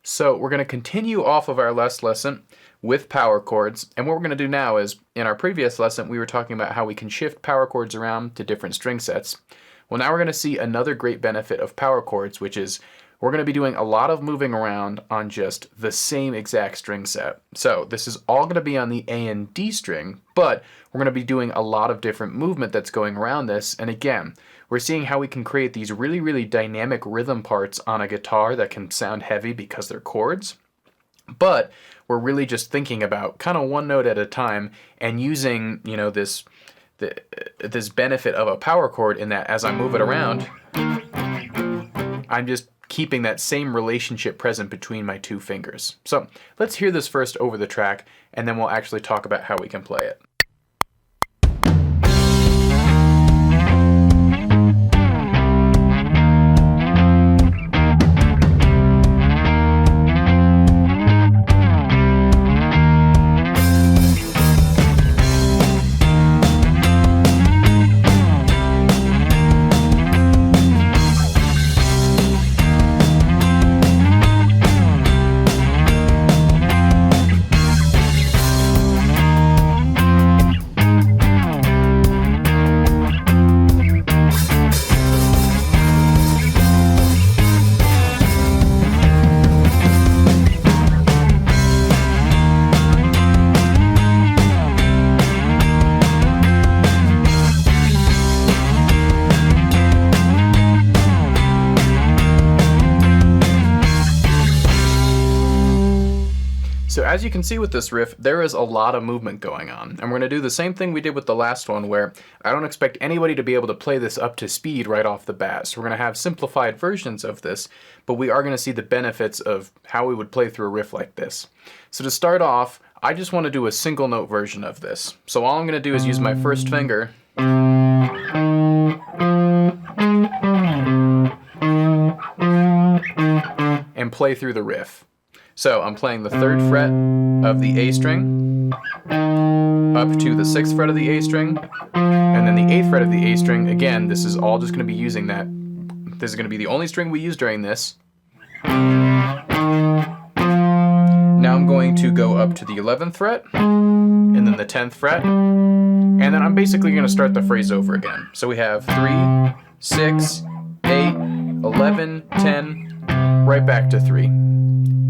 So we're going to continue off of our last lesson with power chords, and what we're going to do now is, in our previous lesson we were talking about how we can shift power chords around to different string sets. Well, now we're going to see another great benefit of power chords, which is we're going to be doing a lot of moving around on just the same exact string set. So this is all going to be on the A and D string, but we're going to be doing a lot of different movement that's going around this, and again, we're seeing how we can create these really dynamic rhythm parts on a guitar that can sound heavy because they're chords. But we're really just thinking about kind of one note at a time and using, you know, this benefit of a power chord in that as I move it around, I'm just keeping that same relationship present between my two fingers. So let's hear this first over the track, and then we'll actually talk about how we can play it. So as you can see with this riff, there is a lot of movement going on. And we're going to do the same thing we did with the last one, where I don't expect anybody to be able to play this up to speed right off the bat. So we're going to have simplified versions of this, but we are going to see the benefits of how we would play through a riff like this. So to start off, I just want to do a single note version of this. So all I'm going to do is use my first finger and play through the riff. So I'm playing the 3rd fret of the A string, up to the 6th fret of the A string, and then the 8th fret of the A string. Again, this is all just going to be using that. This is going to be the only string we use during this. Now I'm going to go up to the 11th fret, and then the 10th fret, and then I'm basically going to start the phrase over again. So we have 3, 6, 8, 11, 10, right back to 3.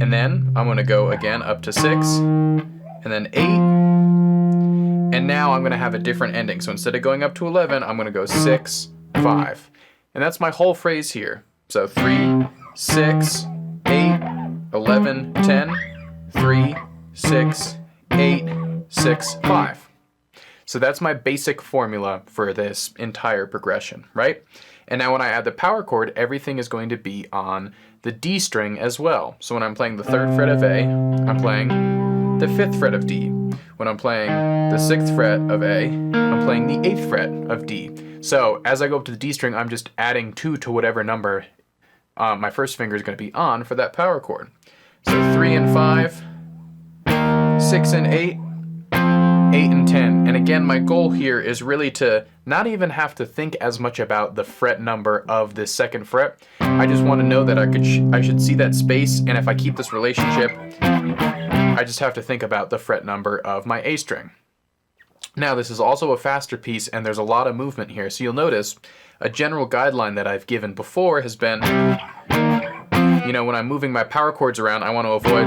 And then I'm going to go again up to 6, and then 8, and now I'm going to have a different ending. So instead of going up to 11, I'm going to go 6, 5. And that's my whole phrase here. So 3, 6, 8, 11, 10, 3, 6, 8, 6, 5. So that's my basic formula for this entire progression, right? And now when I add the power chord, everything is going to be on the D string as well. So when I'm playing the 3rd fret of A, I'm playing the 5th fret of D. When I'm playing the 6th fret of A, I'm playing the 8th fret of D. So as I go up to the D string, I'm just adding 2 to whatever number my first finger is going to be on for that power chord. So 3 and 5, 6 and 8, 8 and 10. And again, my goal here is really to not even have to think as much about the fret number of this 2nd fret. I just want to know that I should see that space, and if I keep this relationship, I just have to think about the fret number of my A string. Now this is also a faster piece, and there's a lot of movement here, so you'll notice a general guideline that I've given before has been, you know, when I'm moving my power chords around, I want to avoid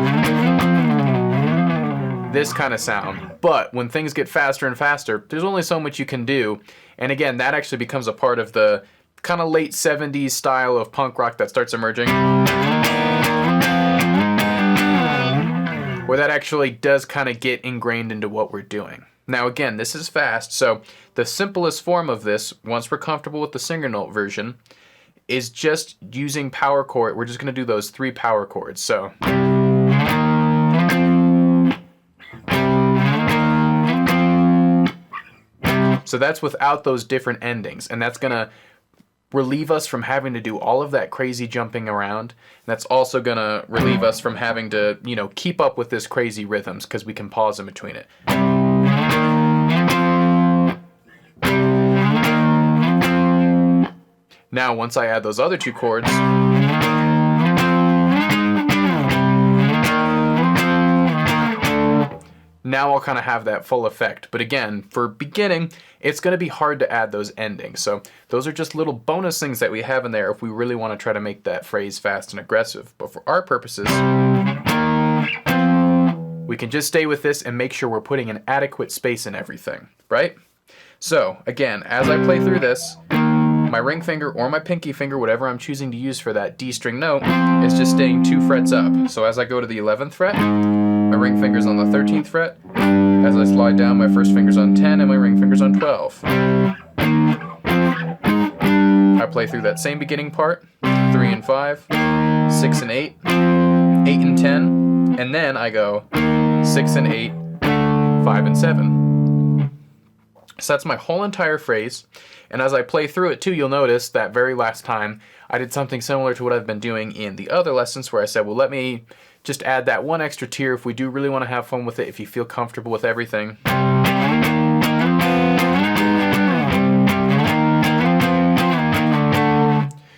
this kind of sound. But when things get faster and faster, there's only so much you can do. And again, that actually becomes a part of the kind of late 70s style of punk rock that starts emerging, where that actually does kind of get ingrained into what we're doing. Now again, this is fast, so the simplest form of this, once we're comfortable with the single note version, is just using power chord. We're just going to do those 3 power chords. So that's without those different endings, and that's going to relieve us from having to do all of that crazy jumping around. And that's also going to relieve us from having to, you know, keep up with this crazy rhythms, because we can pause in between it. Now, once I add those other 2 chords, now I'll kind of have that full effect. But again, for beginning, it's going to be hard to add those endings. So those are just little bonus things that we have in there if we really want to try to make that phrase fast and aggressive. But for our purposes, we can just stay with this and make sure we're putting an adequate space in everything, right? So again, as I play through this, my ring finger or my pinky finger, whatever I'm choosing to use for that D string note, is just staying 2 frets up. So as I go to the 11th fret, my ring finger's on the 13th fret. As I slide down, my first finger's on 10 and my ring finger's on 12. I play through that same beginning part, 3 and 5, 6 and 8, 8 and 10, and then I go 6 and 8, 5 and 7. So that's my whole entire phrase, and as I play through it too, you'll notice that very last time I did something similar to what I've been doing in the other lessons where I said, well, let me just add that one extra tier if we do really want to have fun with it, if you feel comfortable with everything.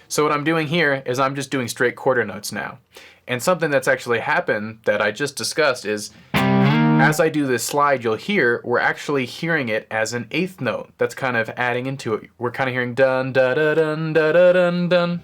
So what I'm doing here is I'm just doing straight quarter notes now. And something that's actually happened that I just discussed is as I do this slide, you'll hear we're actually hearing it as an 8th note. That's kind of adding into it. We're kind of hearing dun da da dun da da dun dun.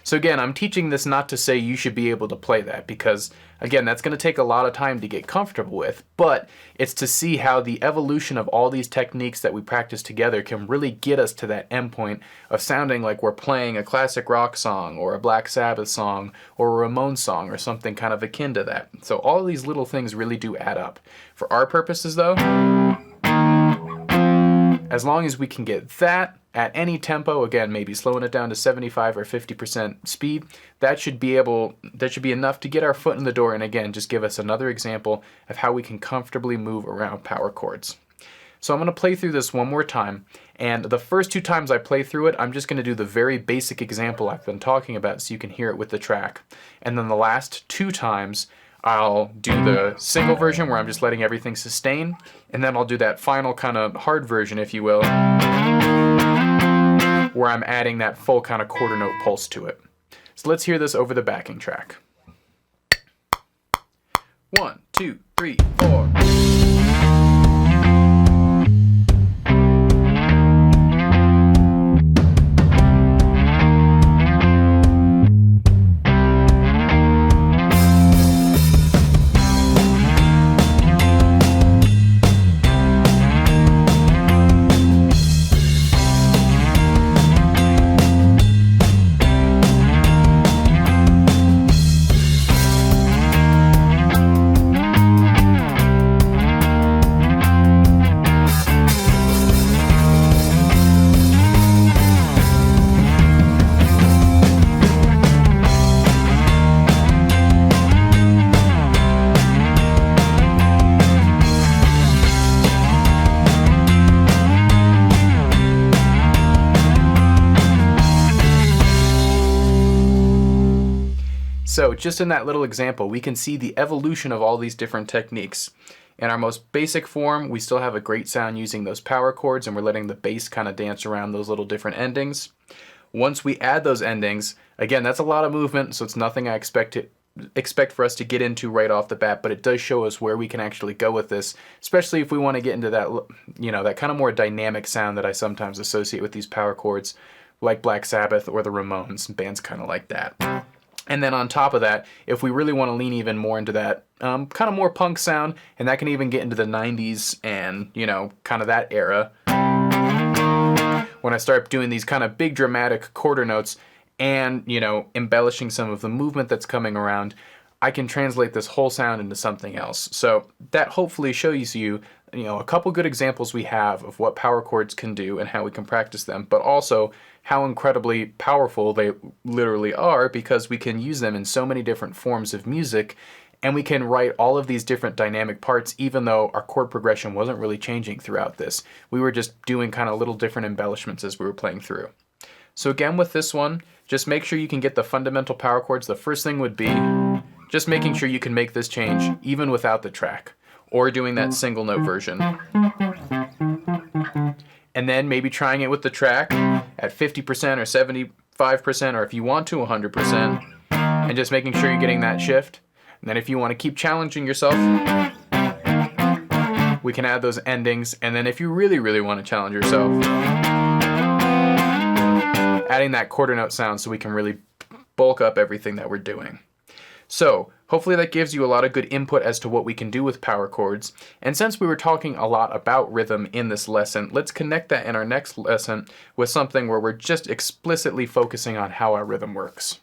So again, I'm teaching this not to say you should be able to play that, because again, that's going to take a lot of time to get comfortable with, but it's to see how the evolution of all these techniques that we practice together can really get us to that endpoint of sounding like we're playing a classic rock song or a Black Sabbath song or a Ramones song or something kind of akin to that. So all of these little things really do add up. For our purposes though, as long as we can get that at any tempo, again, maybe slowing it down to 75 or 50% speed, that should be enough to get our foot in the door and again, just give us another example of how we can comfortably move around power chords. So I'm going to play through this one more time, and the first 2 times I play through it, I'm just going to do the very basic example I've been talking about so you can hear it with the track. And then the last 2 times, I'll do the single version where I'm just letting everything sustain, and then I'll do that final kind of hard version, if you will, where I'm adding that full kind of quarter note pulse to it. So let's hear this over the backing track. 1, 2, 3, 4. So just in that little example, we can see the evolution of all these different techniques. In our most basic form, we still have a great sound using those power chords, and we're letting the bass kind of dance around those little different endings. Once we add those endings, again, that's a lot of movement, so it's nothing I expect for us to get into right off the bat, but it does show us where we can actually go with this, especially if we want to get into that, that kind of more dynamic sound that I sometimes associate with these power chords, like Black Sabbath or the Ramones, bands kind of like that. And then on top of that, if we really want to lean even more into that kind of more punk sound, and that can even get into the 90s and, kind of that era, when I start doing these kind of big dramatic quarter notes and, embellishing some of the movement that's coming around, I can translate this whole sound into something else. So that hopefully shows you, a couple good examples we have of what power chords can do and how we can practice them, but also how incredibly powerful they literally are, because we can use them in so many different forms of music, and we can write all of these different dynamic parts even though our chord progression wasn't really changing throughout this. We were just doing kind of little different embellishments as we were playing through. So again, with this one, just make sure you can get the fundamental power chords. The first thing would be just making sure you can make this change even without the track, or doing that single note version. And then maybe trying it with the track at 50% or 5%, or if you want to 100%, and just making sure you're getting that shift. And then if you want to keep challenging yourself, we can add those endings. And then if you really, really want to challenge yourself, adding that quarter note sound so we can really bulk up everything that we're doing. So hopefully that gives you a lot of good input as to what we can do with power chords. And since we were talking a lot about rhythm in this lesson, let's connect that in our next lesson with something where we're just explicitly focusing on how our rhythm works.